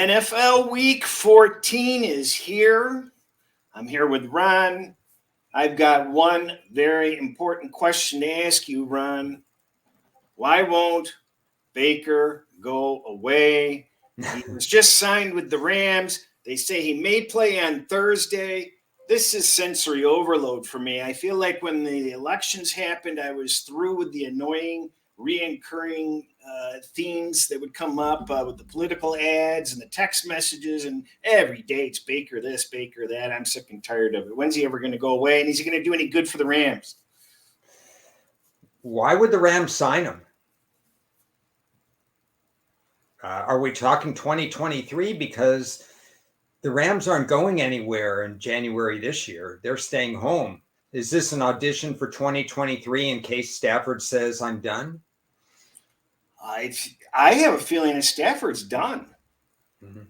NFL Week 14 is here. I'm here with Ron. I've got one very important question to ask you, Ron. Why won't Baker go away? He was just signed with the Rams. They say he may play on Thursday. This is sensory overload for me. I feel like when the elections happened, I was through with the annoying, reoccurring themes that would come up with the political ads and the text messages, and every day it's Baker this, Baker that. I'm sick and tired of it. When's he ever going to go away? And is he going to do any good for the Rams? Why would the Rams sign him? Are we talking 2023? Because the Rams aren't going anywhere in January this year. They're staying home. Is this an audition for 2023 in case Stafford says I'm done? I have a feeling that Stafford's done. Mm-hmm.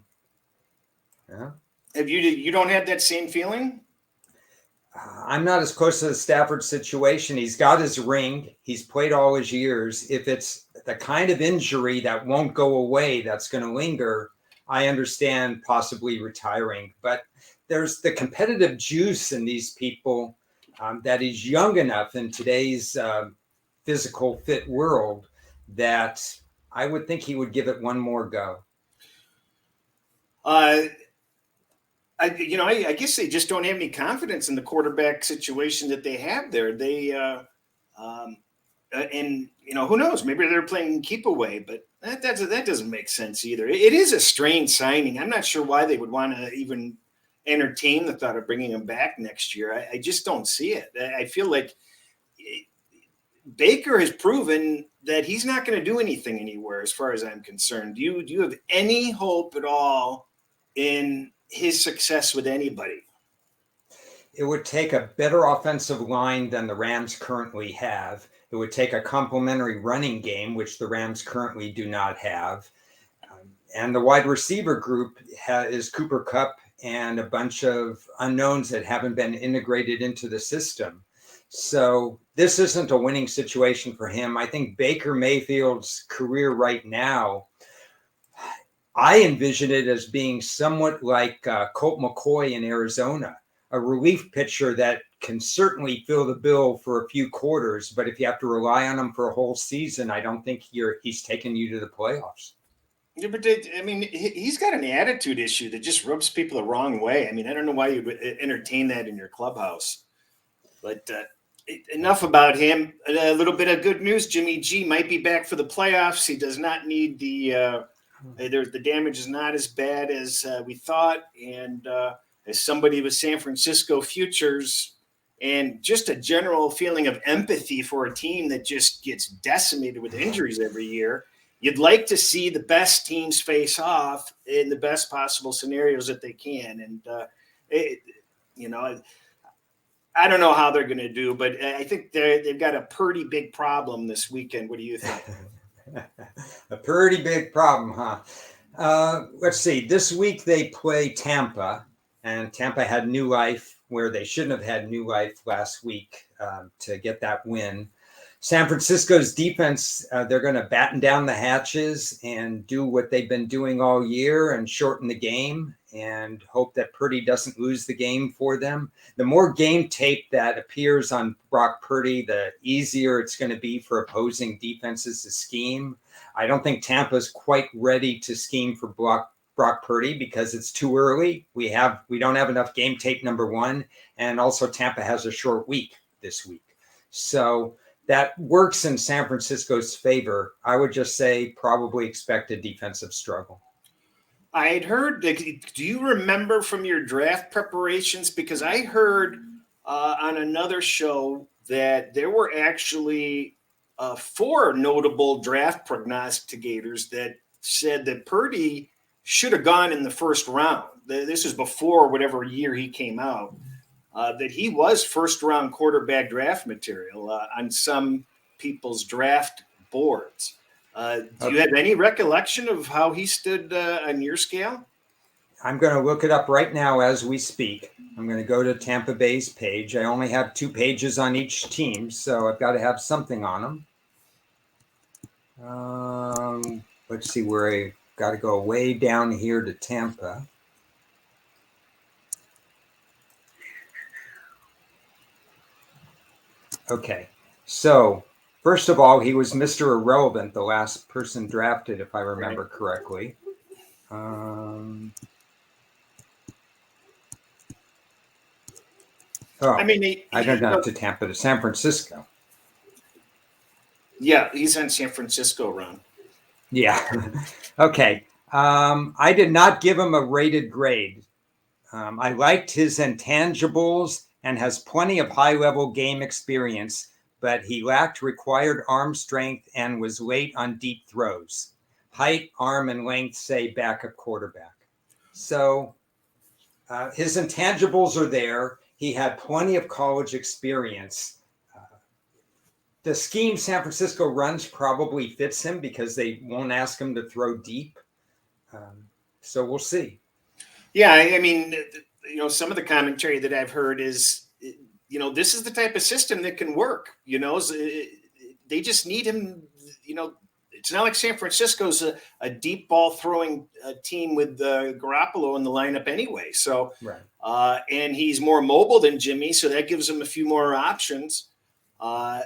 Yeah. Have you don't have that same feeling? I'm not as close to the Stafford situation. He's got his ring. He's played all his years. If it's the kind of injury that won't go away, that's going to linger, I understand possibly retiring. But there's the competitive juice in these people that he's young enough in today's physical fit world that I would think he would give it one more go. I guess they just don't have any confidence in the quarterback situation that they have there. And who knows? Maybe they're playing keep away, but that doesn't make sense either. It is a strange signing. I'm not sure why they would want to even entertain the thought of bringing him back next year. I just don't see it. I feel like Baker has proven that he's not going to do anything anywhere, as far as I'm concerned. Do you have any hope at all in his success with anybody? It would take a better offensive line than the Rams currently have. It would take a complementary running game, which the Rams currently do not have. And the wide receiver group is Cooper Kupp and a bunch of unknowns that haven't been integrated into the system. So this isn't a winning situation for him. I think Baker Mayfield's career right now, I envision it as being somewhat like Colt McCoy in Arizona, a relief pitcher that can certainly fill the bill for a few quarters, but if you have to rely on him for a whole season, I don't think he's taking you to the playoffs. Yeah, but he's got an attitude issue that just rubs people the wrong way. I don't know why you would entertain that in your clubhouse. But enough about him. A little bit of good news. Jimmy G might be back for the playoffs. He does not need the damage is not as bad as we thought. And as somebody with San Francisco futures and just a general feeling of empathy for a team that just gets decimated with injuries every year, you'd like to see the best teams face off in the best possible scenarios that they can. And, I don't know how they're going to do, but I think they've got a pretty big problem this weekend. What do you think? A pretty big problem, huh? Let's see. This week they play Tampa, and Tampa had new life where they shouldn't have had new life last week to get that win. San Francisco's defense, they're going to batten down the hatches and do what they've been doing all year and shorten the game and hope that Purdy doesn't lose the game for them. The more game tape that appears on Brock Purdy, the easier it's going to be for opposing defenses to scheme. I don't think Tampa's quite ready to scheme for Brock Purdy because it's too early. We don't have enough game tape, number one, and also Tampa has a short week this week. So that works in San Francisco's favor. I would just say probably expect a defensive struggle. I had heard, do you remember from your draft preparations? Because I heard on another show that there were actually 4 notable draft prognosticators that said that Purdy should have gone in the first round. This is before whatever year he came out, that he was first round quarterback draft material on some people's draft boards. Do you have any recollection of how he stood on your scale? I'm going to look it up right now as we speak. I'm going to go to Tampa Bay's page. I only have 2 pages on each team, so I've got to have something on them. Let's see where I got to go way down here to Tampa. Okay, so first of all, he was Mr. Irrelevant, the last person drafted, if I remember correctly. I mean, I don't know, to Tampa, to San Francisco. Yeah, he's in San Francisco, Ron. Yeah. Okay. I did not give him a rated grade. I liked his intangibles and has plenty of high-level game experience, but he lacked required arm strength and was late on deep throws. Height, arm, and length say backup quarterback. So his intangibles are there. He had plenty of college experience. The scheme San Francisco runs probably fits him because they won't ask him to throw deep. So we'll see. Yeah, I mean, some of the commentary that I've heard is, this is the type of system that can work. They just need him. It's not like San Francisco's a deep ball throwing team with Garoppolo in the lineup anyway. So, right. And he's more mobile than Jimmy, so that gives him a few more options.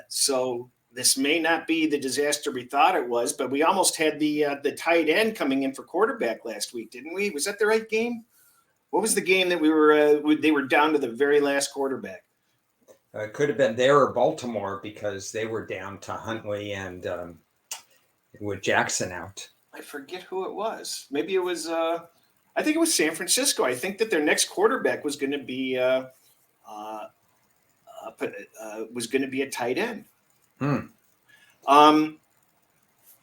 So this may not be the disaster we thought it was, but we almost had the tight end coming in for quarterback last week, didn't we? Was that the right game? What was the game that they were down to the very last quarterback? It could have been there or Baltimore because they were down to Huntley and with Jackson out. I forget who it was. Maybe it was. I think it was San Francisco. I think that their next quarterback was going to be a tight end.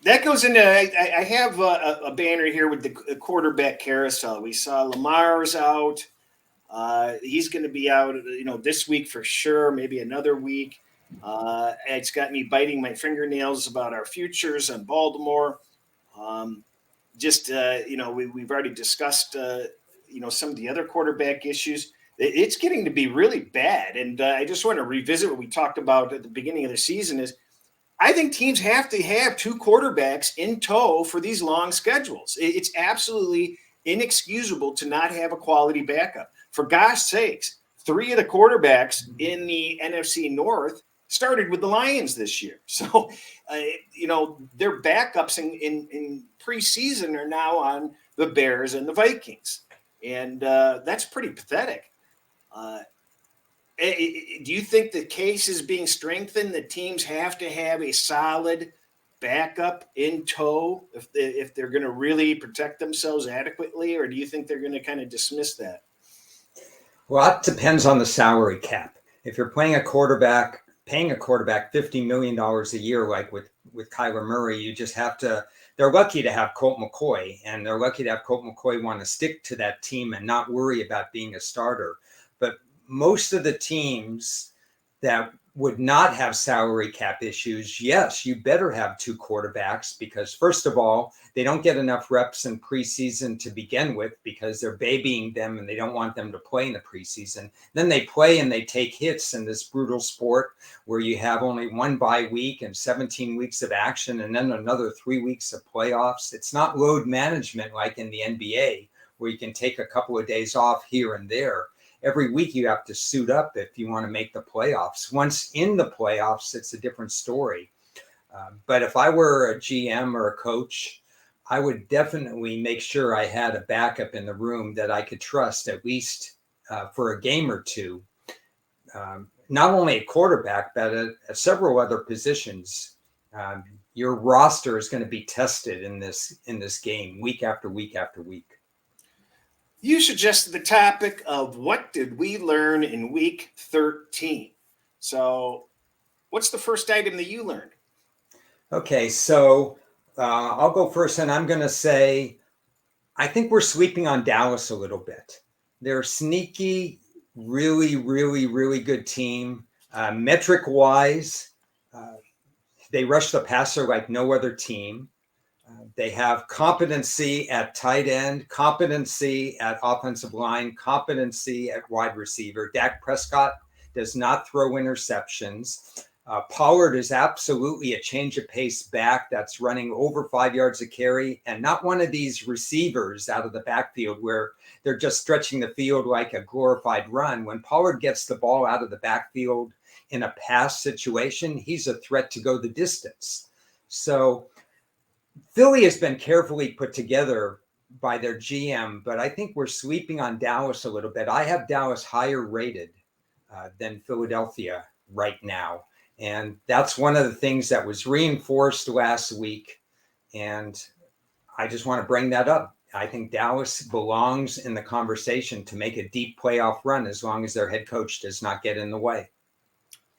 That goes into. I have a banner here with the quarterback carousel. We saw Lamar's out. He's going to be out, this week for sure. Maybe another week. It's got me biting my fingernails about our futures on Baltimore. We've already discussed, some of the other quarterback issues. It's getting to be really bad. And I just want to revisit what we talked about at the beginning of the season is I think teams have to have two quarterbacks in tow for these long schedules. It's absolutely inexcusable to not have a quality backup. For gosh sakes, 3 of the quarterbacks in the NFC North started with the Lions this year. So, their backups in preseason are now on the Bears and the Vikings. And that's pretty pathetic. Do you think the case is being strengthened that teams have to have a solid backup in tow if they're going to really protect themselves adequately, or do you think they're going to kind of dismiss that? Well, that depends on the salary cap. If you're paying a quarterback $50 million a year, like with Kyler Murray, you just have to. They're lucky to have Colt McCoy, and they're lucky to have Colt McCoy want to stick to that team and not worry about being a starter. But most of the teams that would not have salary cap issues, yes, you better have 2 quarterbacks because, first of all, they don't get enough reps in preseason to begin with because they're babying them and they don't want them to play in the preseason. Then they play and they take hits in this brutal sport where you have only 1 bye week and 17 weeks of action and then another 3 weeks of playoffs. It's not load management like in the NBA where you can take a couple of days off here and there. Every week you have to suit up if you want to make the playoffs. Once in the playoffs, it's a different story. But if I were a GM or a coach, I would definitely make sure I had a backup in the room that I could trust at least for a game or two. Not only a quarterback, but at several other positions. Your roster is going to be tested in this game week after week after week. You suggested the topic of what did we learn in week 13? So what's the first item that you learned? Okay, so I'll go first, and I'm going to say I think we're sleeping on Dallas a little bit. They're a sneaky, really, really, really good team. Metric-wise, they rush the passer like no other team. They have competency at tight end, competency at offensive line, competency at wide receiver. Dak Prescott does not throw interceptions. Pollard is absolutely a change of pace back that's running over 5 yards a carry, and not one of these receivers out of the backfield where they're just stretching the field like a glorified run. When Pollard gets the ball out of the backfield in a pass situation, he's a threat to go the distance. So Philly has been carefully put together by their GM, but I think we're sleeping on Dallas a little bit. I have Dallas higher rated than Philadelphia right now. And that's one of the things that was reinforced last week. And I just want to bring that up. I think Dallas belongs in the conversation to make a deep playoff run as long as their head coach does not get in the way.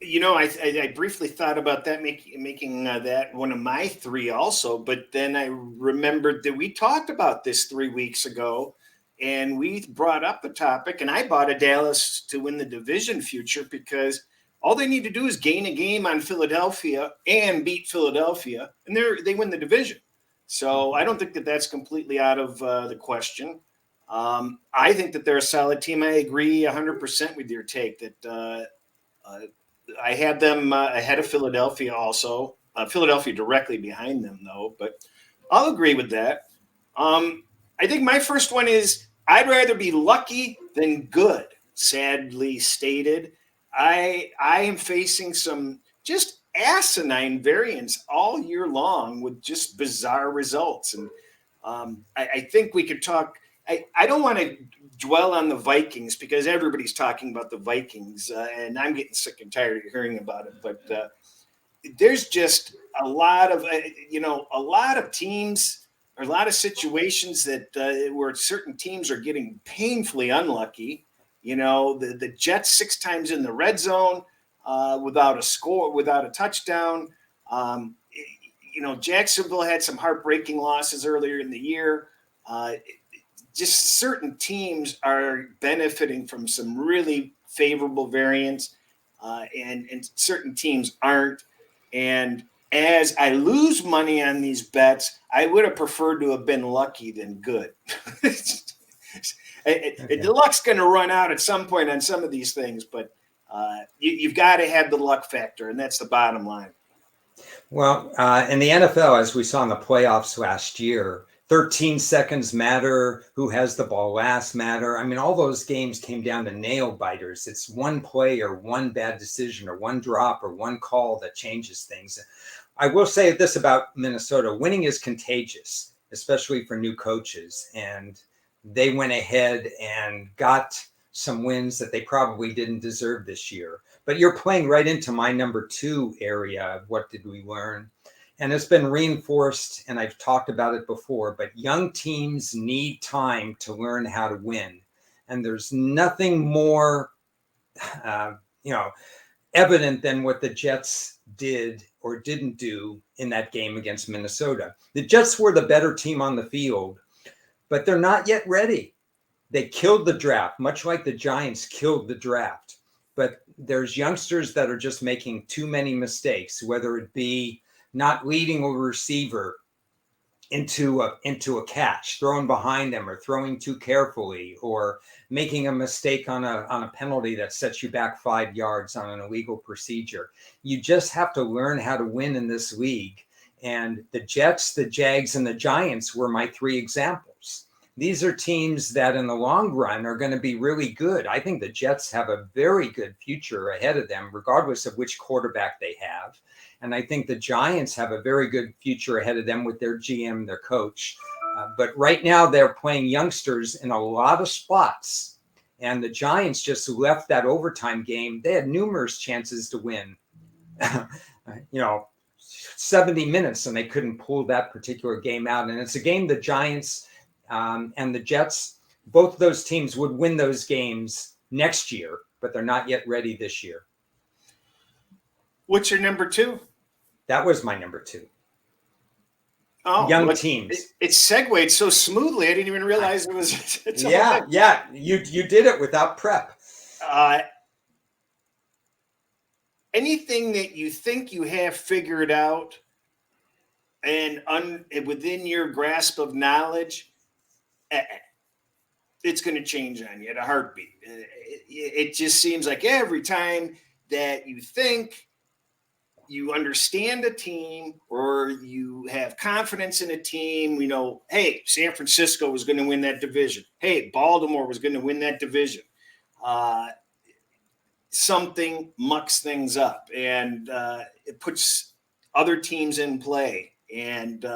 I briefly thought about that, making that one of my three also, but then I remembered that we talked about this 3 weeks ago, and we brought up the topic, and I bought a Dallas to win the division future because all they need to do is gain a game on Philadelphia and beat Philadelphia, and they win the division. So I don't think that that's completely out of the question. I think that they're a solid team. I agree 100% with your take that I had them ahead of Philadelphia also. Philadelphia directly behind them, though, but I'll agree with that. I think my first one is I'd rather be lucky than good, sadly stated. I am facing some just asinine variance all year long with just bizarre results. And I think we could talk. I don't want to dwell on the Vikings because everybody's talking about the Vikings, and I'm getting sick and tired of hearing about it. But there's just a lot of teams or a lot of situations that where certain teams are getting painfully unlucky. The Jets 6 times in the red zone without a score, without a touchdown. Jacksonville had some heartbreaking losses earlier in the year. Just certain teams are benefiting from some really favorable variance, and certain teams aren't. And as I lose money on these bets, I would have preferred to have been lucky than good. The luck's going to run out at some point on some of these things, but you've got to have the luck factor, and that's the bottom line. Well, in the NFL, as we saw in the playoffs last year, 13 seconds matter, who has the ball last matter. I mean, all those games came down to nail biters. It's one play or one bad decision or one drop or one call that changes things. I will say this about Minnesota: winning is contagious, especially for new coaches. And they went ahead and got some wins that they probably didn't deserve this year. But you're playing right into my number 2 area of what did we learn. And it's been reinforced, and I've talked about it before, but young teams need time to learn how to win. And there's nothing more, evident than what the Jets did or didn't do in that game against Minnesota. The Jets were the better team on the field, but they're not yet ready. They killed the draft, much like the Giants killed the draft. But there's youngsters that are just making too many mistakes, whether it be not leading a receiver into a catch, throwing behind them, or throwing too carefully, or making a mistake on a penalty that sets you back 5 yards on an illegal procedure. You just have to learn how to win in this league. And the Jets, the Jags, and the Giants were my 3 examples. These are teams that in the long run are going to be really good. I think the Jets have a very good future ahead of them, regardless of which quarterback they have. And I think the Giants have a very good future ahead of them with their GM, their coach. But right now they're playing youngsters in a lot of spots. And the Giants just left that overtime game. They had numerous chances to win, 70 minutes, and they couldn't pull that particular game out. And it's a game the Giants and the Jets, both of those teams would win those games next year, but they're not yet ready this year. What's your number 2? That was my number 2. Oh, young teams. It segued so smoothly. I didn't even realize it was. Yeah. You did it without prep. Anything that you think you have figured out and within your grasp of knowledge, it's going to change on you at a heartbeat. It just seems like every time that you think you understand a team or you have confidence in a team, hey, San Francisco was going to win that division. Hey, Baltimore was going to win that division. Something mucks things up, and it puts other teams in play. And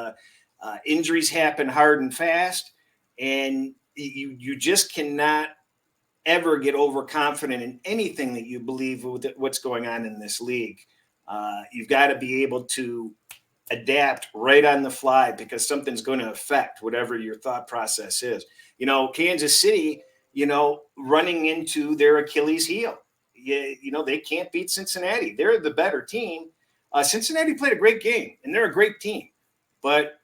injuries happen hard and fast, and you just cannot ever get overconfident in anything that you believe with what's going on in this league. You've got to be able to adapt right on the fly because something's going to affect whatever your thought process is. Kansas City, running into their Achilles heel. They can't beat Cincinnati. They're the better team. Cincinnati played a great game, and they're a great team. But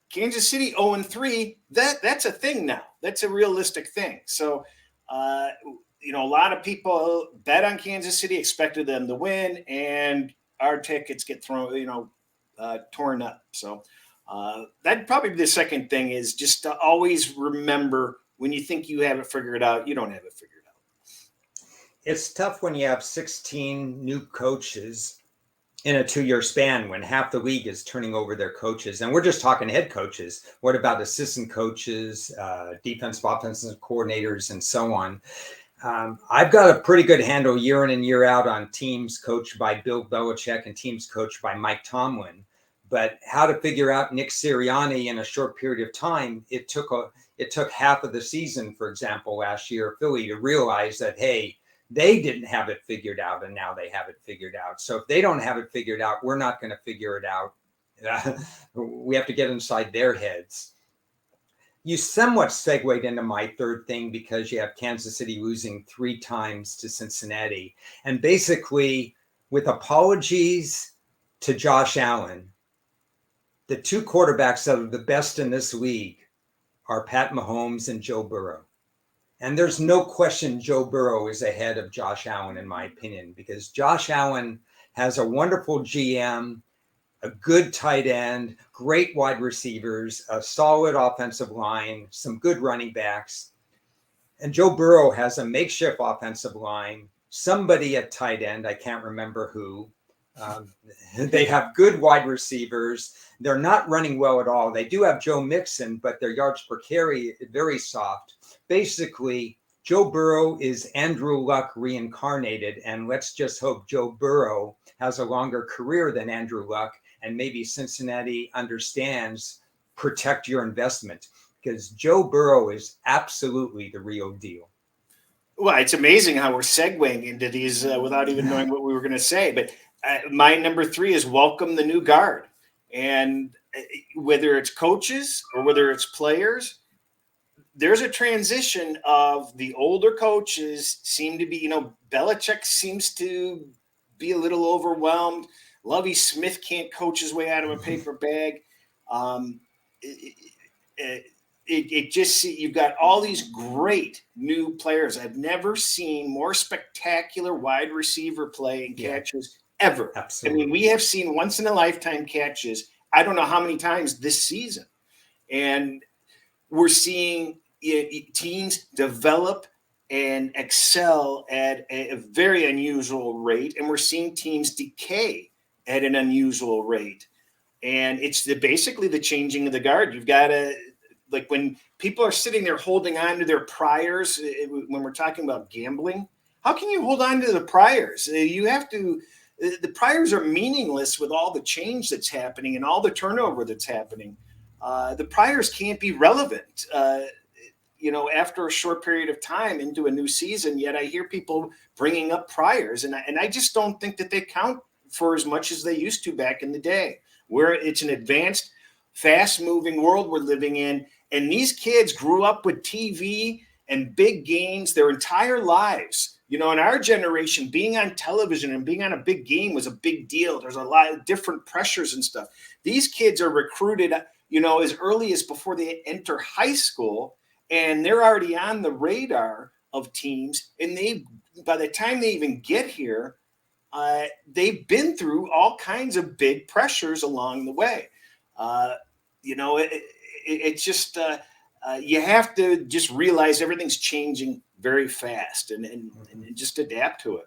Kansas City 0-3, that's a thing now. That's a realistic thing. So, a lot of people bet on Kansas City, expected them to win, and our tickets get thrown, torn up. So that'd probably be the second thing, is just to always remember, when you think you have it figured out, you don't have it figured out. It's tough when you have 16 new coaches in a 2-year span when half the league is turning over their coaches. And we're just talking head coaches. What about assistant coaches, defensive, offensive coordinators, and so on? I've got a pretty good handle year in and year out on teams coached by Bill Belichick and teams coached by Mike Tomlin. But how to figure out Nick Sirianni in a short period of time, it took half of the season, for example, last year, Philly, to realize that, hey, they didn't have it figured out, and now they have it figured out. So if they don't have it figured out, we're not going to figure it out. We have to get inside their heads. You somewhat segued into my third thing because you have Kansas City losing 3 times to Cincinnati. And basically, with apologies to Josh Allen, the 2 quarterbacks that are the best in this league are Pat Mahomes and Joe Burrow. And there's no question Joe Burrow is ahead of Josh Allen, in my opinion, because Josh Allen has a wonderful GM, a good tight end, great wide receivers, a solid offensive line, some good running backs. And Joe Burrow has a makeshift offensive line, somebody at tight end, I can't remember who. They have good wide receivers. They're not running well at all. They do have Joe Mixon, but their yards per carry is very soft. Basically, Joe Burrow is Andrew Luck reincarnated, and let's just hope Joe Burrow has a longer career than Andrew Luck, and maybe Cincinnati understands protect your investment, because Joe Burrow is absolutely the real deal. Well, it's amazing how we're segueing into these without even knowing what we were going to say. But my number 3 is welcome the new guard. And whether it's coaches or whether it's players, there's a transition of the older coaches seem to be, Belichick seems to be a little overwhelmed. Lovie Smith can't coach his way out of a paper bag. It just, you've got all these great new players. I've never seen more spectacular wide receiver play and catches ever. Absolutely. I mean, we have seen once in a lifetime catches. I don't know how many times this season. And we're seeing teams develop and excel at a very unusual rate. And we're seeing teams decay at an unusual rate. And it's basically the changing of the guard. You've got to, like, when people are sitting there holding on to their priors, when we're talking about gambling, how can you hold on to the priors? You have to, the priors are meaningless with all the change that's happening and all the turnover that's happening. The priors can't be relevant, after a short period of time into a new season. Yet I hear people bringing up priors, and I just don't think that they count for as much as they used to back in the day, where it's an advanced, fast-moving world we're living in. And these kids grew up with TV and big games their entire lives. In our generation, being on television and being on a big game was a big deal. There's a lot of different pressures and stuff. These kids are recruited, as early as before they enter high school, and they're already on the radar of teams. And by the time they even get here, they've been through all kinds of big pressures along the way. It's just you have to just realize everything's changing very fast and just adapt to it.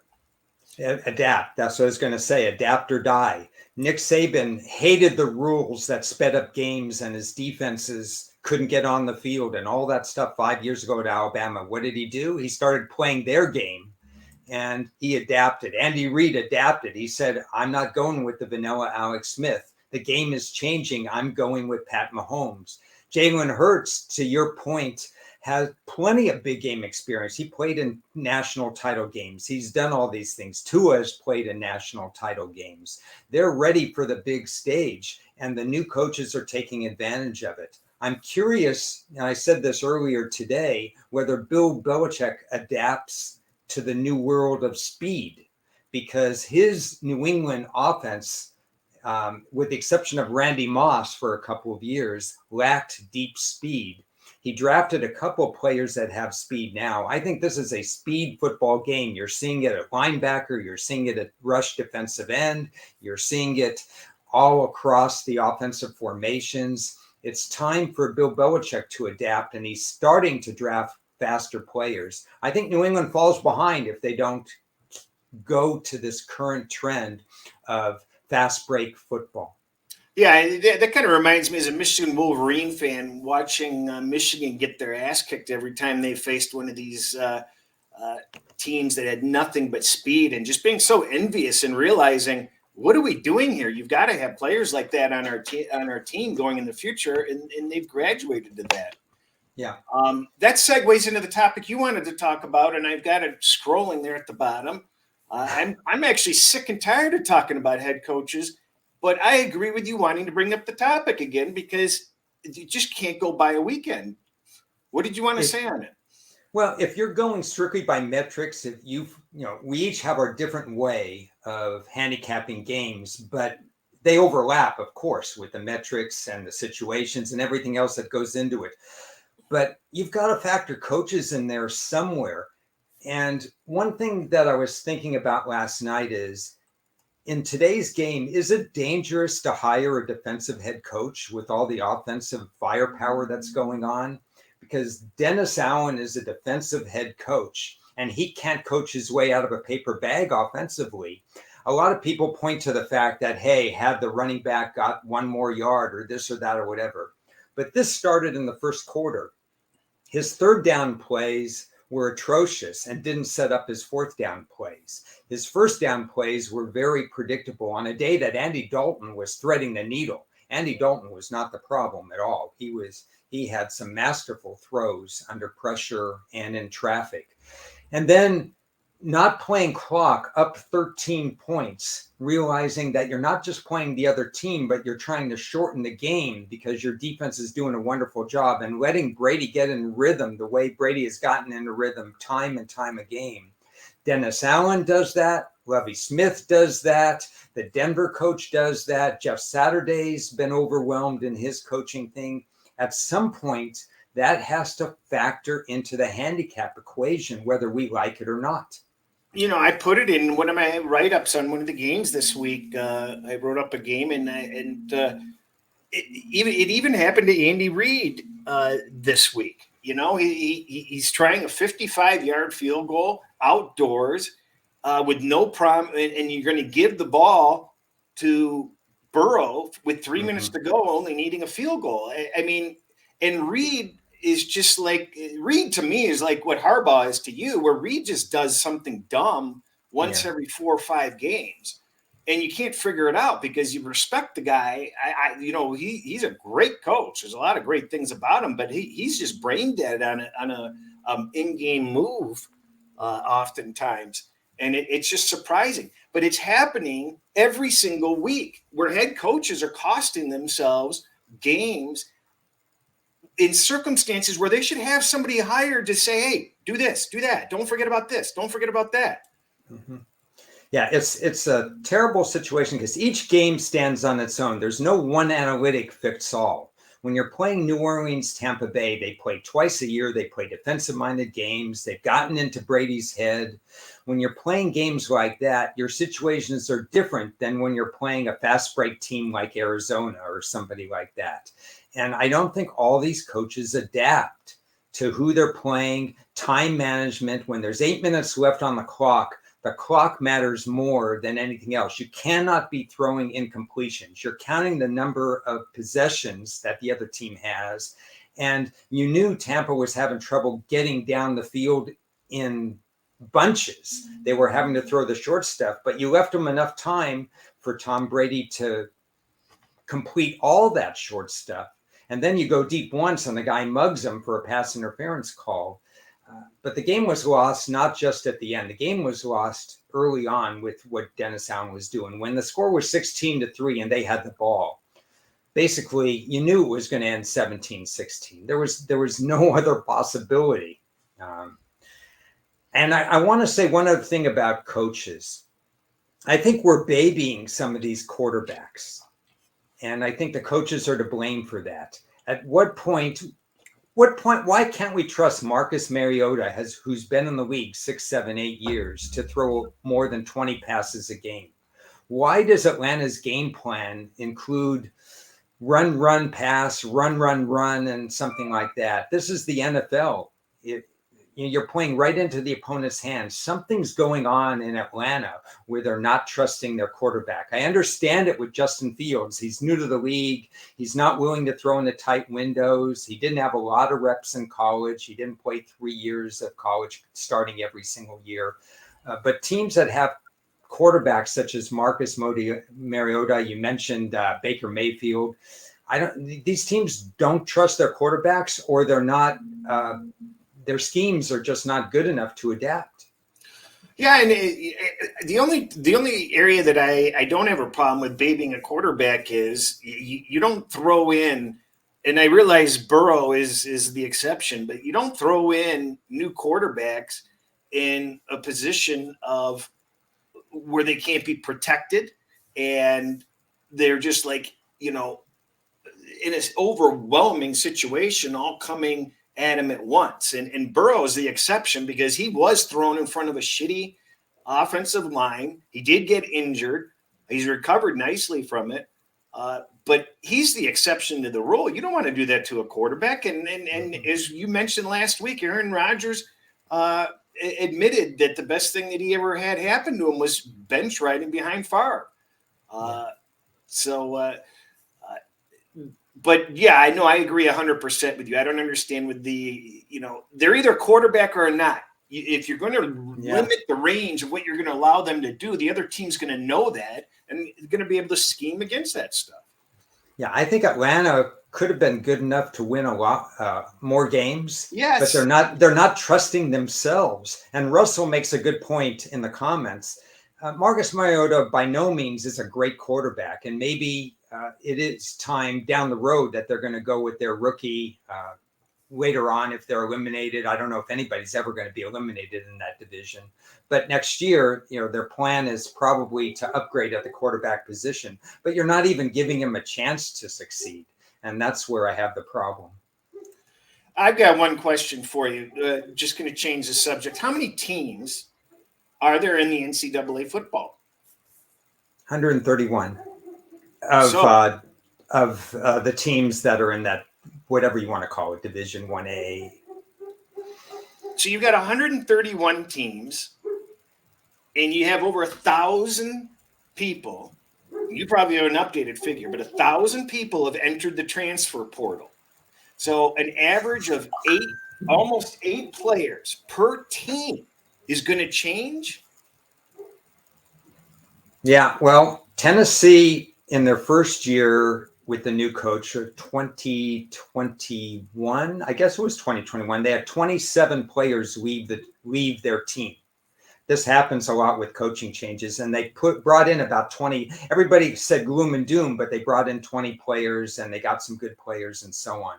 Adapt. That's what I was going to say. Adapt or die. Nick Saban hated the rules that sped up games and his defenses couldn't get on the field and all that stuff 5 years ago at Alabama. What did he do? He started playing their game and he adapted. Andy Reid adapted. He said, I'm not going with the vanilla Alex Smith. The game is changing. I'm going with Pat Mahomes. Jalen Hurts, to your point, has plenty of big game experience. He played in national title games. He's done all these things. Tua has played in national title games. They're ready for the big stage, and the new coaches are taking advantage of it. I'm curious, and I said this earlier today, whether Bill Belichick adapts to the new world of speed, because his New England offense, with the exception of Randy Moss for a couple of years, lacked deep speed. He drafted a couple of players that have speed now. I think this is a speed football game. You're seeing it at linebacker. You're seeing it at rush defensive end. You're seeing it all across the offensive formations. It's time for Bill Belichick to adapt, and he's starting to draft faster players. I think New England falls behind if they don't go to this current trend of fast break football. Yeah, that kind of reminds me as a Michigan Wolverine fan watching Michigan get their ass kicked every time they faced one of these teams that had nothing but speed, and just being so envious and realizing, what are we doing here? You've got to have players like that on our team going in the future, and they've graduated to that. Yeah. That segues into the topic you wanted to talk about, and I've got it scrolling there at the bottom. I'm actually sick and tired of talking about head coaches. But I agree with you wanting to bring up the topic again because you just can't go by a weekend. What did you want to say on it? Well, if you're going strictly by metrics, if we each have our different way of handicapping games, but they overlap, of course, with the metrics and the situations and everything else that goes into it. But you've got to factor coaches in there somewhere. And one thing that I was thinking about last night is, in today's game, is it dangerous to hire a defensive head coach with all the offensive firepower that's going on? Because Dennis Allen is a defensive head coach, and he can't coach his way out of a paper bag offensively. A lot of people point to the fact that, hey, had the running back got one more yard or this or that or whatever. But this started in the first quarter. His third down plays were atrocious and didn't set up his fourth down plays. His first down plays were very predictable on a day that Andy Dalton was threading the needle. Andy Dalton was not the problem at all. He had some masterful throws under pressure and in traffic. And then not playing clock up 13 points, realizing that you're not just playing the other team, but you're trying to shorten the game because your defense is doing a wonderful job, and letting Brady get in rhythm the way Brady has gotten into rhythm time and time again. Dennis Allen does that. Lovie Smith does that. The Denver coach does that. Jeff Saturday's been overwhelmed in his coaching thing. At some point, that has to factor into the handicap equation, whether we like it or not. I put it in one of my write-ups on one of the games this week. I wrote up a game, and it even happened to Andy Reid this week. He's trying a 55-yard field goal outdoors with no problem, and you're going to give the ball to Burrow with 3 minutes to go, only needing a field goal. I mean, and Reid is just like, Reid to me is like what Harbaugh is to you, where Reid just does something dumb once every 4 or 5 games, and you can't figure it out because you respect the guy. He's a great coach. There's a lot of great things about him, but he's just brain dead on a in-game move oftentimes, and it's just surprising. But it's happening every single week where head coaches are costing themselves games in circumstances where they should have somebody hired to say, hey, do this, do that. Don't forget about this. Don't forget about that. Mm-hmm. Yeah, it's a terrible situation because each game stands on its own. There's no one analytic fits all. When you're playing New Orleans, Tampa Bay, they play twice a year. They play defensive-minded games. They've gotten into Brady's head. When you're playing games like that, your situations are different than when you're playing a fast break team like Arizona or somebody like that. And I don't think all these coaches adapt to who they're playing, time management. When there's 8 minutes left on the clock, The clock matters more than anything else. You cannot be throwing incompletions. You're counting the number of possessions that the other team has. And you knew Tampa was having trouble getting down the field in bunches. They were having to throw the short stuff, but you left them enough time for Tom Brady to complete all that short stuff. And then you go deep once and the guy mugs him for a pass interference call. But the game was lost not just at the end. The game was lost early on with what Dennis Allen was doing. When the score was 16-3 and they had the ball, basically you knew it was going to end 17-16. There was no other possibility. And I want to say one other thing about coaches. I think we're babying some of these quarterbacks. And I think the coaches are to blame for that. At what point, why can't we trust Marcus Mariota, who's been in the league 6, 7, 8 years, to throw more than 20 passes a game? Why does Atlanta's game plan include run, run, pass, run, run, run, and something like that? This is the NFL. You're playing right into the opponent's hands. Something's going on in Atlanta where they're not trusting their quarterback. I understand it with Justin Fields. He's new to the league. He's not willing to throw in the tight windows. He didn't have a lot of reps in college. He didn't play 3 years of college starting every single year. But teams that have quarterbacks such as Marcus Mariota, you mentioned Baker Mayfield. These teams don't trust their quarterbacks, or they're not. Their schemes are just not good enough to adapt. Yeah, and the only area that I don't have a problem with babying a quarterback is you don't throw in, and I realize Burrow is the exception, but you don't throw in new quarterbacks in a position of where they can't be protected, and they're just like, in an overwhelming situation, all coming at him at once. And Burrow is the exception because he was thrown in front of a shitty offensive line. He did get injured. He's recovered nicely from it. But he's the exception to the rule. You don't want to do that to a quarterback. And as you mentioned last week, Aaron Rodgers admitted that the best thing that he ever had happen to him was bench riding behind Favre. But yeah, I know, I agree 100% with you. I don't understand with the, they're either quarterback or not. If you're going to limit the range of what you're going to allow them to do, the other team's going to know that and going to be able to scheme against that stuff. Yeah, I think Atlanta could have been good enough to win a lot more games. Yes, but they're not trusting themselves. And Russell makes a good point in the comments. Marcus Mariota by no means is a great quarterback, and maybe it is time down the road that they're going to go with their rookie later on if they're eliminated. I don't know if anybody's ever going to be eliminated in that division. But next year, their plan is probably to upgrade at the quarterback position. But you're not even giving him a chance to succeed. And that's where I have the problem. I've got one question for you. Just going to change the subject. How many teams are there in the NCAA football? 131 of the teams that are in that, whatever you want to call it, Division 1A. So you've got 131 teams, and you have over 1,000 people. You probably have an updated figure, but 1,000 people have entered the transfer portal. So an average of almost eight players per team is going to change. Yeah, well, Tennessee in their first year with the new coach, 2021, I guess it was 2021, they had 27 players leave their team. This happens a lot with coaching changes, and they brought in about 20. Everybody said gloom and doom, but they brought in 20 players, and they got some good players and so on.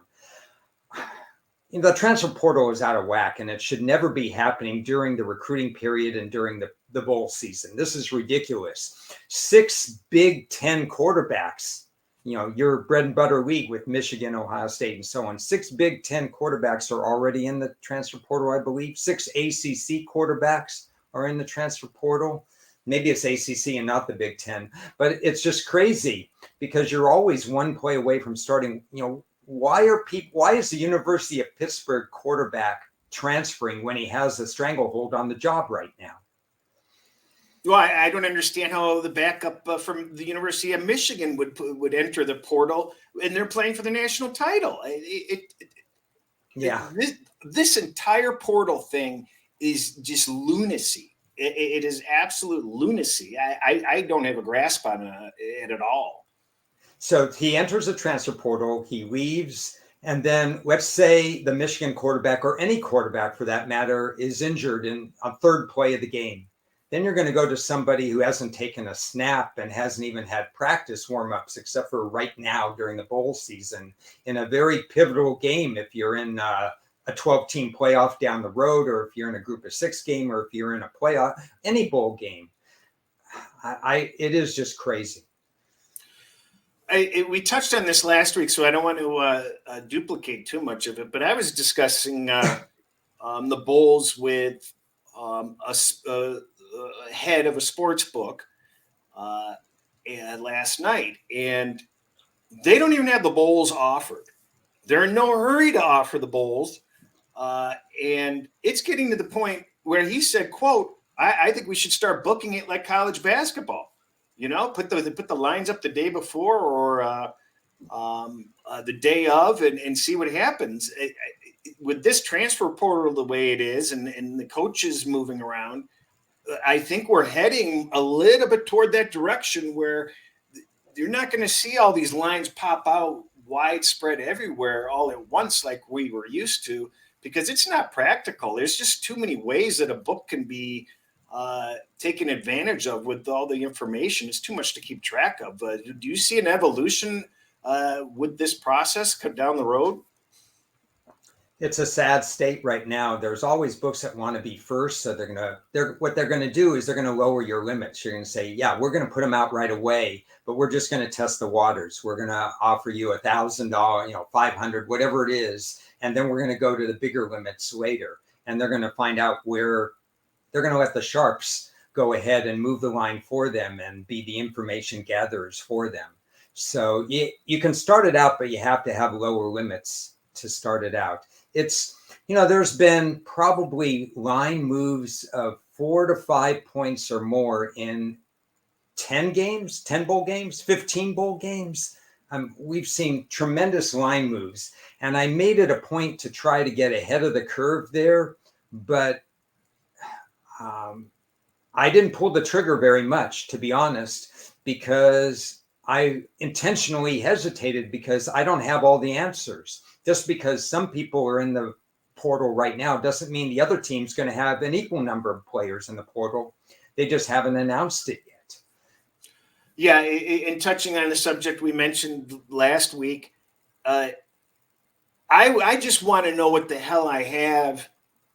The transfer portal is out of whack, and it should never be happening during the recruiting period and during the bowl season. This is ridiculous. 6 Big Ten quarterbacks, your bread and butter league with Michigan, Ohio State, and so on. 6 Big Ten quarterbacks are already in the transfer portal, I believe. 6 ACC quarterbacks are in the transfer portal. Maybe it's ACC and not the Big Ten, but it's just crazy because you're always one play away from starting. Why is the University of Pittsburgh quarterback transferring when he has a stranglehold on the job right now? Well, I don't understand how the backup from the University of Michigan would enter the portal, and they're playing for the national title. Yeah. This entire portal thing is just lunacy. It is absolute lunacy. I don't have a grasp on it at all. So he enters the transfer portal, he leaves, and then let's say the Michigan quarterback, or any quarterback for that matter, is injured in a third play of the game. Then you're going to go to somebody who hasn't taken a snap and hasn't even had practice warm-ups except for right now during the bowl season in a very pivotal game if you're in a 12-team playoff down the road, or if you're in a group of 6 game, or if you're in a playoff, any bowl game. It is just crazy. We touched on this last week, so I don't want to duplicate too much of it, but I was discussing the bowls with a head of a sports book last night, and they don't even have the bowls offered. They're in no hurry to offer the bowls, and it's getting to the point where he said, quote, I think we should start booking it like college basketball. You know, put the lines up the day before or the day of and see what happens. With this transfer portal the way it is and the coaches moving around, I think we're heading a little bit toward that direction where you're not going to see all these lines pop out widespread everywhere all at once like we were used to, because it's not practical. There's just too many ways that a book can be taken advantage of with all the information. It's too much to keep track of. Do you see an evolution with this process come down the road? It's a sad state right now. There's always books that want to be first. So what they're going to do is they're going to lower your limits. You're going to say, yeah, we're going to put them out right away, but we're just going to test the waters. We're going to offer you $1,000, $500, whatever it is. And then we're going to go to the bigger limits later. And they're going to find out where they're going to let the sharps go ahead and move the line for them and be the information gatherers for them. So you can start it out, but you have to have lower limits to start it out. It's, there's been probably line moves of 4 to 5 points or more in 10 games, 10 bowl games, 15 bowl games. We've seen tremendous line moves, and I made it a point to try to get ahead of the curve there, but I didn't pull the trigger very much, to be honest, because I intentionally hesitated because I don't have all the answers. Just because some people are in the portal right now doesn't mean the other team's going to have an equal number of players in the portal. They just haven't announced it yet. Yeah, in touching on the subject we mentioned last week, I just want to know what the hell I have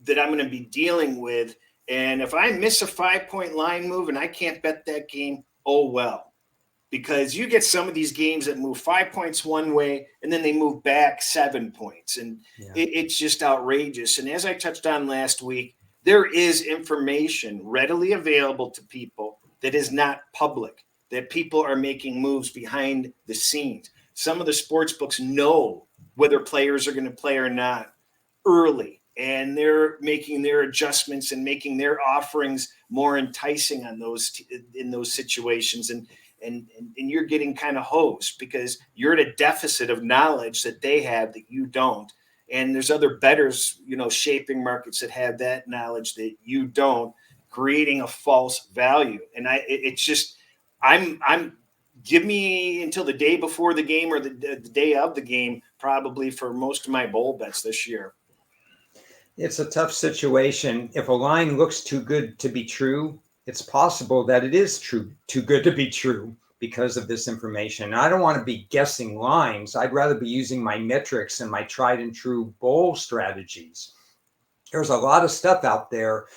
that I'm going to be dealing with. And if I miss a 5-point line move and I can't bet that game, oh well. Because you get some of these games that move 5 points one way and then they move back 7 points. And it's just outrageous. And as I touched on last week, there is information readily available to people that is not public, that people are making moves behind the scenes. Some of the sports books know whether players are going to play or not early, and they're making their adjustments and making their offerings more enticing on in those situations. And you're getting kind of hosed because you're at a deficit of knowledge that they have that you don't. And there's other bettors, shaping markets that have that knowledge that you don't, creating a false value. And I'm give me until the day before the game or the day of the game, probably for most of my bowl bets this year. It's a tough situation. If a line looks too good to be true, it's possible that it is too good to be true because of this information. I don't want to be guessing lines. I'd rather be using my metrics and my tried and true bowl strategies. There's a lot of stuff out there.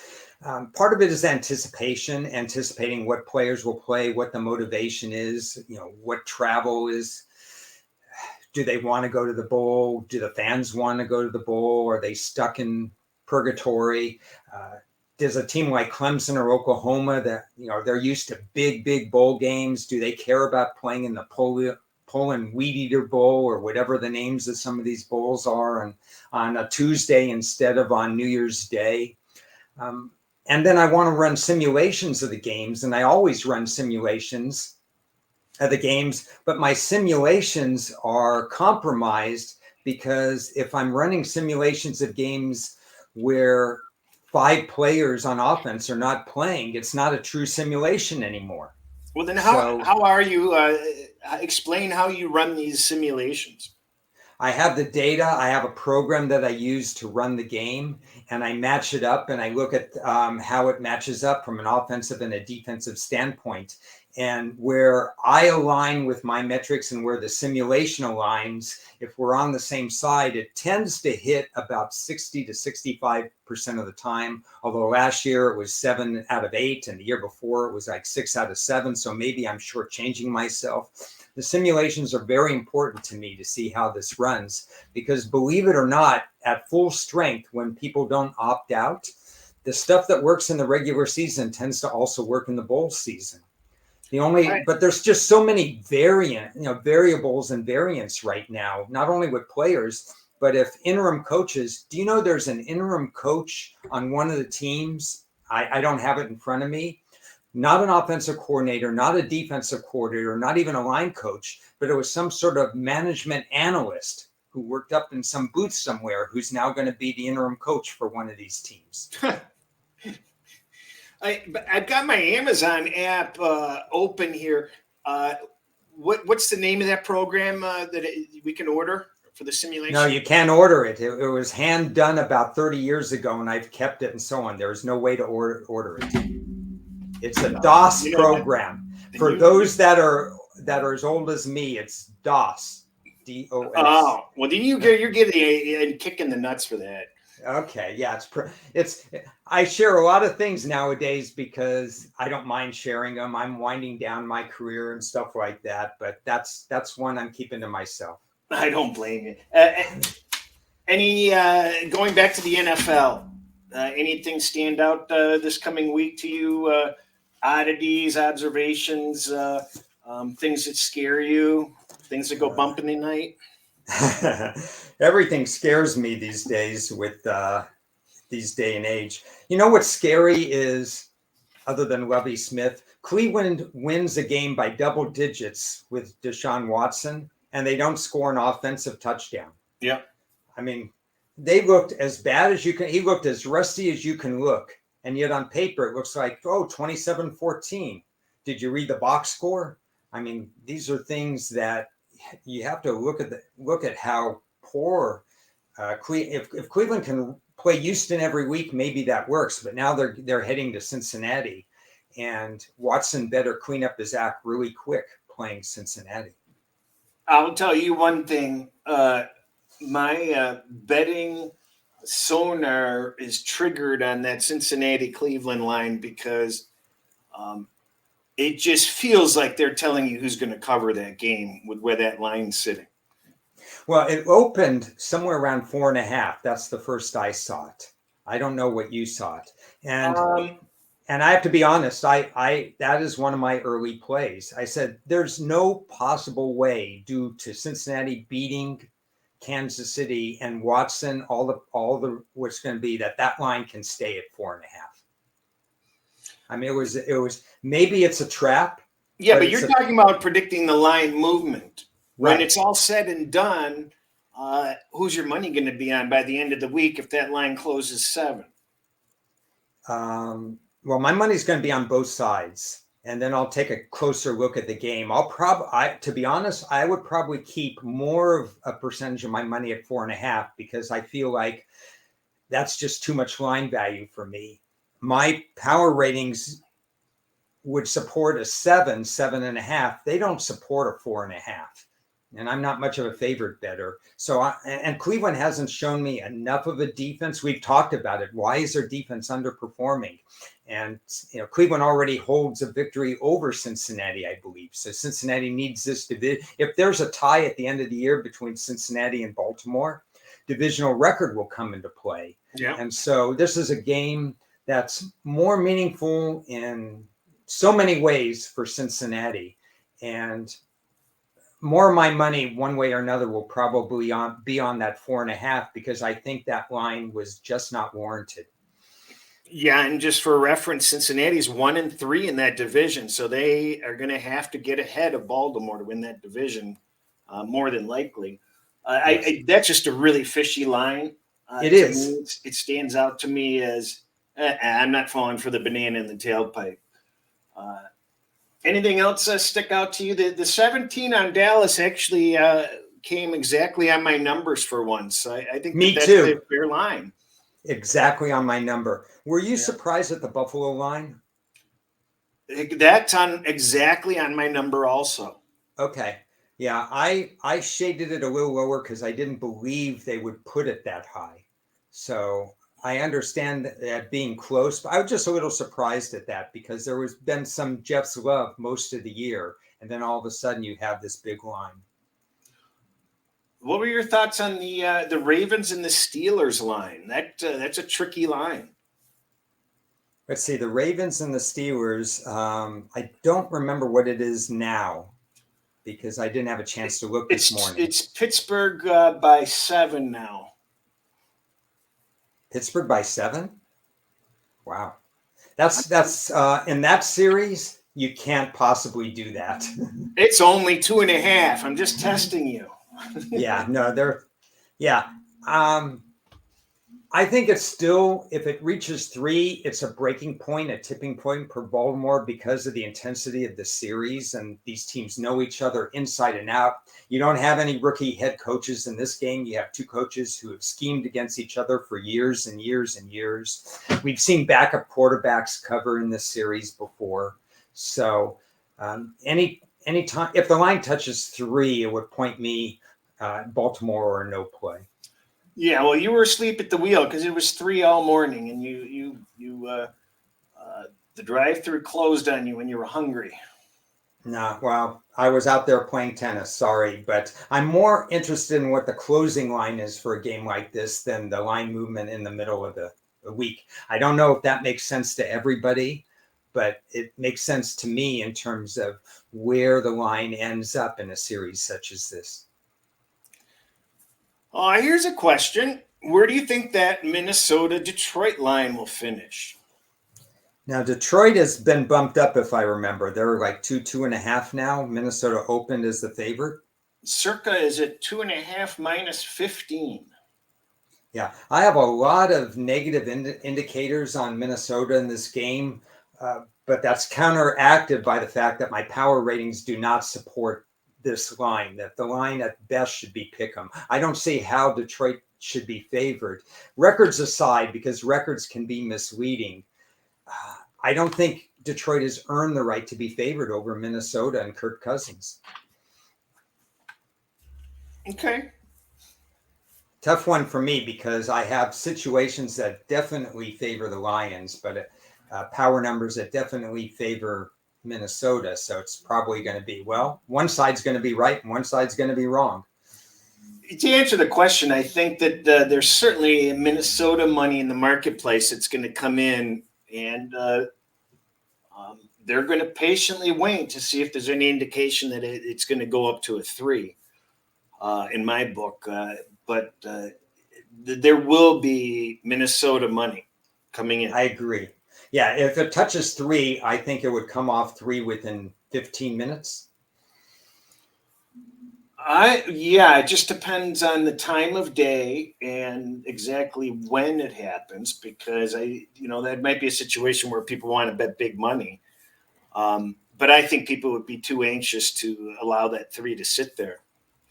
Part of it is anticipating what players will play, what the motivation is, what travel is. Do they want to go to the bowl? Do the fans want to go to the bowl? Are they stuck in purgatory? Does a team like Clemson or Oklahoma that, they're used to big bowl games, do they care about playing in the Poland Wheat Eater Bowl or whatever the names of some of these bowls are on a Tuesday instead of on New Year's Day? And then I want to run simulations of the games, and I always run simulations of the games, but my simulations are compromised because if I'm running simulations of games where 5 players on offense are not playing, it's not a true simulation anymore. Well, then So how are you? Explain how you run these simulations. I have the data. I have a program that I use to run the game, and I match it up, and I look at how it matches up from an offensive and a defensive standpoint. And where I align with my metrics and where the simulation aligns, if we're on the same side, it tends to hit about 60 to 65% of the time. Although last year it was 7 out of 8, and the year before it was like 6 out of 7. So maybe I'm shortchanging myself. The simulations are very important to me to see how this runs, because believe it or not, at full strength, when people don't opt out, the stuff that works in the regular season tends to also work in the bowl season. But there's just so many variables and variants right now, not only with players, but if interim coaches, do you know there's an interim coach on one of the teams? I don't have it in front of me. Not an offensive coordinator, not a defensive coordinator, not even a line coach, but it was some sort of management analyst who worked up in some booth somewhere who's now going to be the interim coach for one of these teams. I've got my Amazon app open here. What's the name of that program we can order for the simulation? No, you can't order it. It was hand done about 30 years ago, and I've kept it and so on. There is no way to order it. It's a DOS program. For those that are as old as me, it's DOS. DOS. Oh, well, then you're getting a kick in the nuts for that. Okay, yeah, I share a lot of things nowadays because I don't mind sharing them. I'm winding down my career and stuff like that, but that's one I'm keeping to myself. I don't blame you. Any going back to the NFL? Anything stand out this coming week to you? Oddities, observations, things that scare you, things that go bump in the night? Everything scares me these days with these day and age. You know what's scary is, other than Lovie Smith, Cleveland wins a game by double digits with Deshaun Watson, and they don't score an offensive touchdown. Yeah. I mean, they looked as bad as you can. He looked as rusty as you can look. And yet on paper, it looks like, 27-14. Did you read the box score? I mean, these are things that you have to look at how poor if Cleveland can play Houston every week, maybe that works. But now they're heading to Cincinnati, and Watson better clean up his act really quick playing Cincinnati. I'll tell you one thing. My betting sonar is triggered on that Cincinnati-Cleveland line because it just feels like they're telling you who's going to cover that game with where that line's sitting. Well, it opened somewhere around 4.5. That's the first I saw it. I don't know what you saw it. And I have to be honest, I that is one of my early plays. I said, there's no possible way, due to Cincinnati beating Kansas City and Watson, all the what's going to be, that line can stay at 4.5. I mean, it was maybe it's a trap. Yeah, but you're talking about predicting the line movement. Right. When it's all said and done, who's your money going to be on by the end of the week if that line closes 7? Well, my money's going to be on both sides, and then I'll take a closer look at the game. To be honest, I would probably keep more of a percentage of my money at 4.5 because I feel like that's just too much line value for me. My power ratings would support a 7.5. They don't support a 4.5. And I'm not much of a favorite bettor. And Cleveland hasn't shown me enough of a defense. We've talked about it. Why is their defense underperforming? And Cleveland already holds a victory over Cincinnati, I believe. So Cincinnati needs this division. If there's a tie at the end of the year between Cincinnati and Baltimore, divisional record will come into play. Yeah. And so this is a game that's more meaningful in so many ways for Cincinnati. And more of my money, one way or another, will probably be on that 4.5 because I think that line was just not warranted. Yeah, and just for reference, Cincinnati's 1-3 in that division, so they are going to have to get ahead of Baltimore to win that division, more than likely. Yes, That's just a really fishy line. it To is. me, it stands out to me as I'm not falling for the banana in the tailpipe. Uh, Anything else stick out to you? The 17 on Dallas actually came exactly on my numbers for once. I think Me that's a too. fair line. Exactly on my number. Were you Yeah. surprised at the Buffalo line? That's on exactly on my number also. Okay. Yeah, I shaded it a little lower because I didn't believe they would put it that high. So I understand that being close, but I was just a little surprised at that because there was been some Jeff's love most of the year, and then all of a sudden you have this big line. What were your thoughts on the Ravens and the Steelers line? That's a tricky line. Let's see, the Ravens and the Steelers. I don't remember what it is now because I didn't have a chance to look this morning. It's Pittsburgh by 7 now. Pittsburgh by 7. Wow. That's in that series, you can't possibly do that. It's only 2.5. I'm just testing you. Yeah, no, yeah. I think it's still, if it reaches 3, it's a breaking point, a tipping point for Baltimore because of the intensity of the series, and these teams know each other inside and out. You don't have any rookie head coaches in this game. You have 2 coaches who have schemed against each other for years and years and years. We've seen backup quarterbacks cover in this series before. So any time, if the line touches 3, it would point me Baltimore or no play. Yeah, well, you were asleep at the wheel because it was 3 all morning, and the drive-through closed on you when you were hungry. No, well, I was out there playing tennis, sorry, but I'm more interested in what the closing line is for a game like this than the line movement in the middle of the week. I don't know if that makes sense to everybody, but it makes sense to me in terms of where the line ends up in a series such as this. Here's a question. Where do you think that Minnesota-Detroit line will finish? Now, Detroit has been bumped up, if I remember. They're like 2.5 now. Minnesota opened as the favorite. Circa is at 2.5 minus 15. Yeah, I have a lot of negative indicators on Minnesota in this game, but that's counteracted by the fact that my power ratings do not support this line, that the line at best should be pick 'em. I don't see how Detroit should be favored. Records aside, because records can be misleading, I don't think Detroit has earned the right to be favored over Minnesota and Kirk Cousins. Okay. Tough one for me because I have situations that definitely favor the Lions, but power numbers that definitely favor Minnesota. So it's probably going to be, well, one side's going to be right and one side's going to be wrong. To answer the question, I think that there's certainly Minnesota money in the marketplace that's going to come in, and they're going to patiently wait to see if there's any indication that it's going to go up to a 3 in my book. But there will be Minnesota money coming in. I agree. Yeah, if it touches 3, I think it would come off 3 within 15 minutes. It just depends on the time of day and exactly when it happens, because that might be a situation where people want to bet big money. But I think people would be too anxious to allow that 3 to sit there.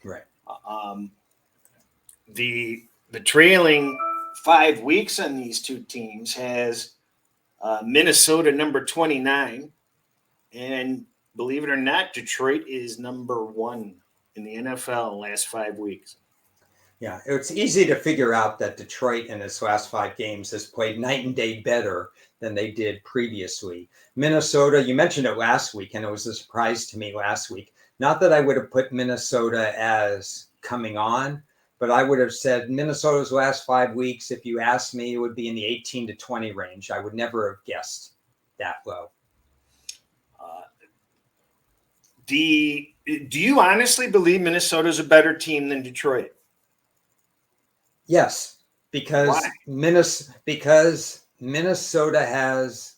Right. The trailing 5 weeks on these two teams has Minnesota number 29, and believe it or not, Detroit is number 1 in the NFL last 5 weeks. Yeah, it's easy to figure out that Detroit in its last 5 games has played night and day better than they did previously. Minnesota, you mentioned it last week, and it was a surprise to me last week. Not that I would have put Minnesota as coming on, but I would have said Minnesota's last 5 weeks, if you asked me, it would be in the 18 to 20 range. I would never have guessed that low. Do you honestly believe Minnesota's a better team than Detroit? Yes, because Why? because Minnesota has,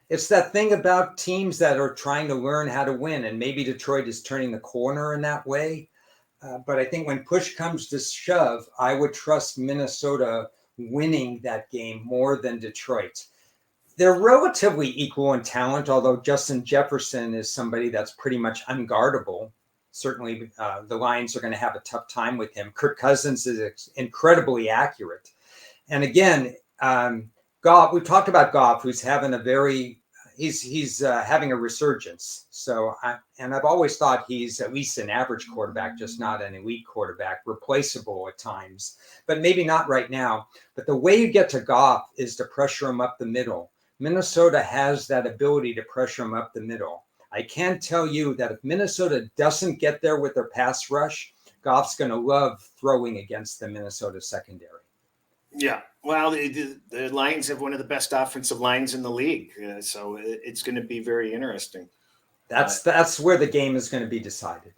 it's that thing about teams that are trying to learn how to win, and maybe Detroit is turning the corner in that way. But I think when push comes to shove, I would trust Minnesota winning that game more than Detroit. They're relatively equal in talent, although Justin Jefferson is somebody that's pretty much unguardable. Certainly, the Lions are going to have a tough time with him. Kirk Cousins is incredibly accurate. And again, Goff, we've talked about Goff, who's having he's having a resurgence. So, I've always thought he's at least an average quarterback, just not an elite quarterback, replaceable at times, but maybe not right now. But the way you get to Goff is to pressure him up the middle. Minnesota has that ability to pressure him up the middle. I can tell you that if Minnesota doesn't get there with their pass rush, Goff's going to love throwing against the Minnesota secondary. Yeah. Well, the Lions have one of the best offensive lines in the league. So it's going to be very interesting. That's where the game is going to be decided.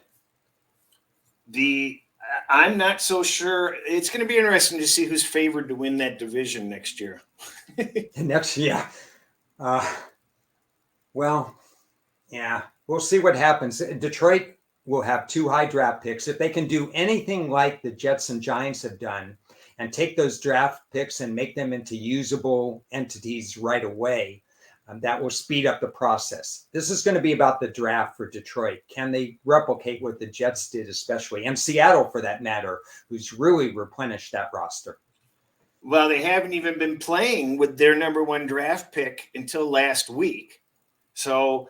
I'm not so sure. It's going to be interesting to see who's favored to win that division next year. Next year. Well, yeah, we'll see what happens. Detroit will have 2 high draft picks. If they can do anything like the Jets and Giants have done and take those draft picks and make them into usable entities right away, that will speed up the process. This is going to be about the draft for Detroit. Can they replicate what the Jets did, especially, and Seattle for that matter, who's really replenished that roster? Well, they haven't even been playing with their number 1 draft pick until last week. So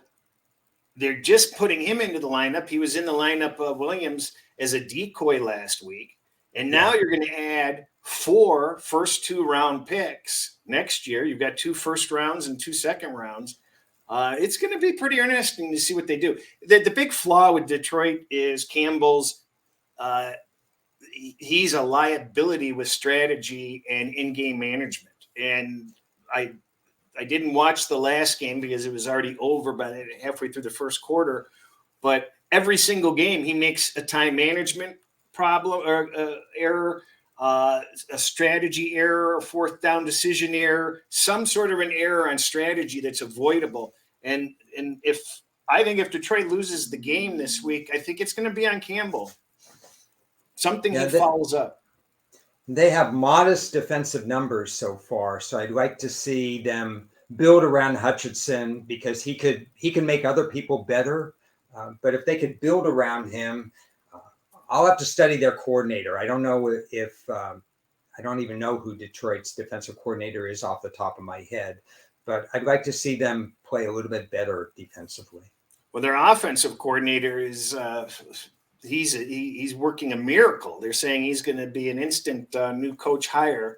they're just putting him into the lineup. He was in the lineup of Williams as a decoy last week. And now you're going to add 4 first 2-round picks next year. You've got 2 first rounds and 2 second rounds. It's going to be pretty interesting to see what they do. The big flaw with Detroit is Campbell's he's a liability with strategy and in-game management. And I didn't watch the last game because it was already over by halfway through the first quarter. But every single game, he makes a time management problem or error, a strategy error, a 4th down decision error, some sort of an error on strategy that's avoidable. And I think if Detroit loses the game this week, I think it's going to be on Campbell. Something he follows up. They have modest defensive numbers so far, so I'd like to see them build around Hutchinson because he can make other people better. But if they could build around him, I'll have to study their coordinator. I don't know if I don't even know who Detroit's defensive coordinator is off the top of my head, but I'd like to see them play a little bit better defensively. Well, their offensive coordinator is he's working a miracle. They're saying he's going to be an instant new coach hire,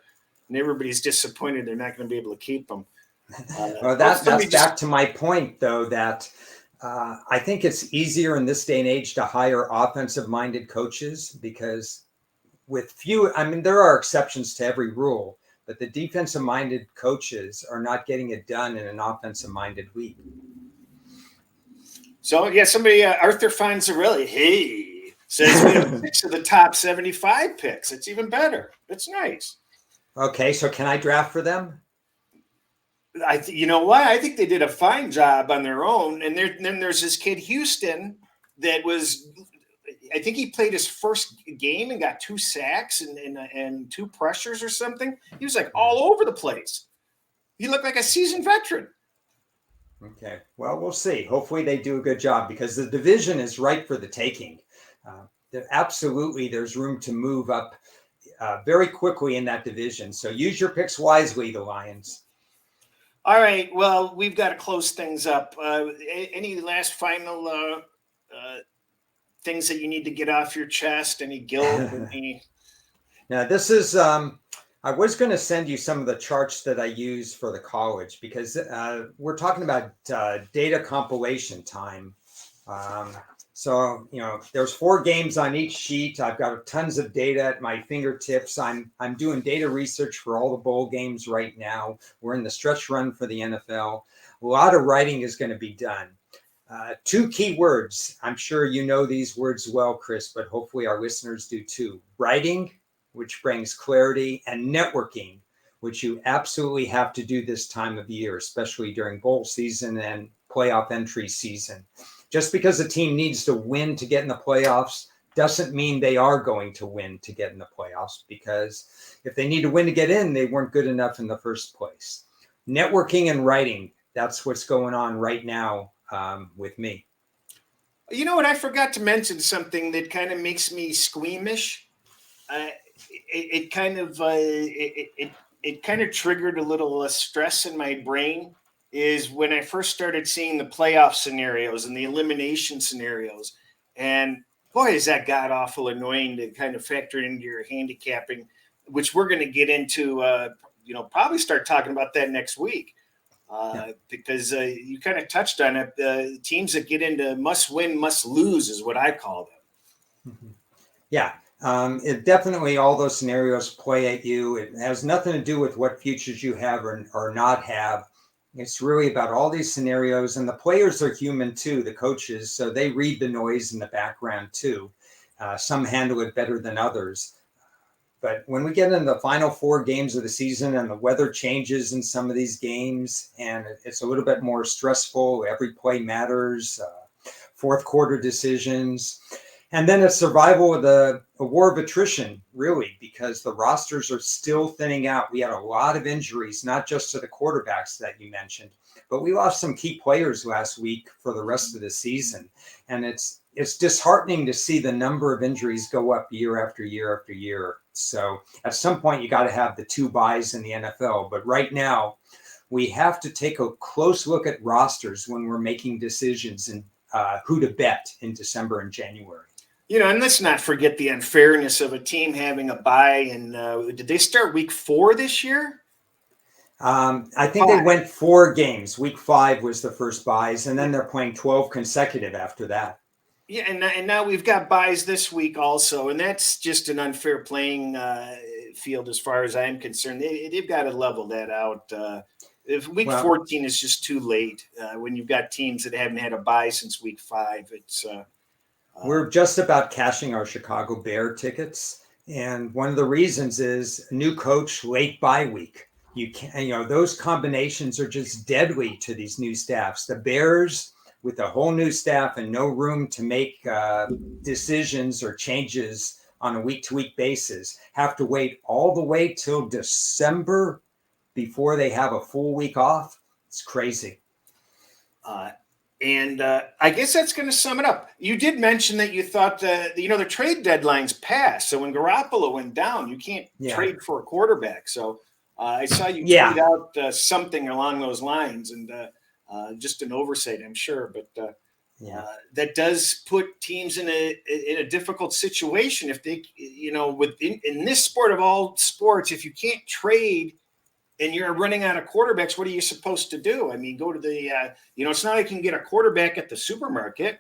and everybody's disappointed they're not going to be able to keep him. Well, that's back to my point, though, that I think it's easier in this day and age to hire offensive-minded coaches because with few, I mean, there are exceptions to every rule, but the defensive-minded coaches are not getting it done in an offensive-minded league. So, yeah, somebody, Arthur Fonzarelli, says we have 6 of the top 75 picks. It's even better. It's nice. Okay, so can I draft for them? You know what? I think they did a fine job on their own. And then there's this kid, Houston, that was – I think he played his first game and got 2 sacks and 2 pressures or something. He was like all over the place. He looked like a seasoned veteran. Okay. Well, we'll see. Hopefully they do a good job because the division is ripe for the taking. Absolutely, there's room to move up very quickly in that division. So use your picks wisely, the Lions. All right. Well, we've got to close things up. Any last final things that you need to get off your chest? Any guilt? Now, this is I was going to send you some of the charts that I use for the college because we're talking about data compilation time. So, you know, there's 4 games on each sheet. I've got tons of data at my fingertips. I'm doing data research for all the bowl games right now. We're in the stretch run for the NFL. A lot of writing is going to be done. 2 key words. I'm sure you know these words well, Cris, but hopefully our listeners do too. Writing, which brings clarity, and networking, which you absolutely have to do this time of year, especially during bowl season and playoff entry season. Just because a team needs to win to get in the playoffs doesn't mean they are going to win to get in the playoffs, because if they need to win to get in, they weren't good enough in the first place. Networking and writing, that's what's going on right now with me. You know what? I forgot to mention something that kind of makes me squeamish. It kind of triggered a little stress in my brain. Is when I first started seeing the playoff scenarios and the elimination scenarios, and boy, is that god awful annoying to kind of factor into your handicapping, which we're going to get into. Probably start talking about that next week. Because you kind of touched on it. Teams that get into must win, must lose is what I call them. Mm-hmm. Yeah, it definitely, all those scenarios play at you. It has nothing to do with what futures you have or not have. It's really about all these scenarios, and the players are human too, the coaches, so they read the noise in the background too. Some handle it better than others. But when we get into the final 4 games of the season and the weather changes in some of these games, and it's a little bit more stressful, every play matters, fourth quarter decisions, and then it's survival of a war of attrition, really, because the rosters are still thinning out. We had a lot of injuries, not just to the quarterbacks that you mentioned, but we lost some key players last week for the rest of the season. And it's disheartening to see the number of injuries go up year after year after year. So at some point, you got to have the 2 buys in the NFL. But right now, we have to take a close look at rosters when we're making decisions and who to bet in December and January. And let's not forget the unfairness of a team having a bye. And did they start week 4 this year? I think they went 4 games. Week 5 was the first buys, and then they're playing 12 consecutive after that. Yeah, and now we've got buys this week also, and that's just an unfair playing field as far as I'm concerned. They've got to level that out. If week 14 is just too late, when you've got teams that haven't had a bye since week 5, it's we're just about cashing our Chicago Bear tickets, and one of the reasons is a new coach, late bye week. Those combinations are just deadly to these new staffs. The Bears, with a whole new staff and no room to make decisions or changes on a week-to-week basis, have to wait all the way till December before they have a full week off. It's crazy. And I guess that's going to sum it up. You did mention that you thought the trade deadlines passed. So when Garoppolo went down, you can't trade for a quarterback. So I saw you tweet out something along those lines, and just an oversight, I'm sure. But that does put teams in a difficult situation if they, in this sport of all sports, if you can't trade and you're running out of quarterbacks, what are you supposed to do? I mean, go to the, it's not like you can get a quarterback at the supermarket.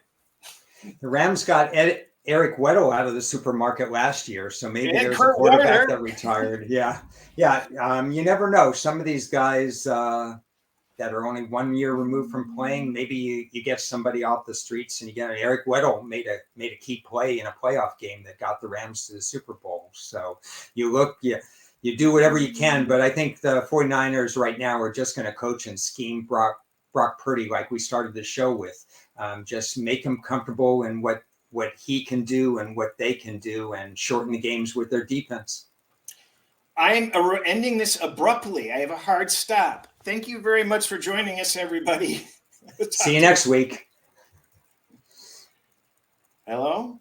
The Rams got Eric Weddle out of the supermarket last year, so maybe there's a quarterback that retired. Yeah. You never know. Some of these guys that are only 1 year removed from playing, maybe you get somebody off the streets, and you get Eric Weddle made a key play in a playoff game that got the Rams to the Super Bowl. So you do whatever you can, but I think the 49ers right now are just going to coach and scheme Brock Purdy like we started the show with. Just make him comfortable in what he can do and what they can do, and shorten the games with their defense. I'm ending this abruptly. I have a hard stop. Thank you very much for joining us, everybody. See you next week. Hello?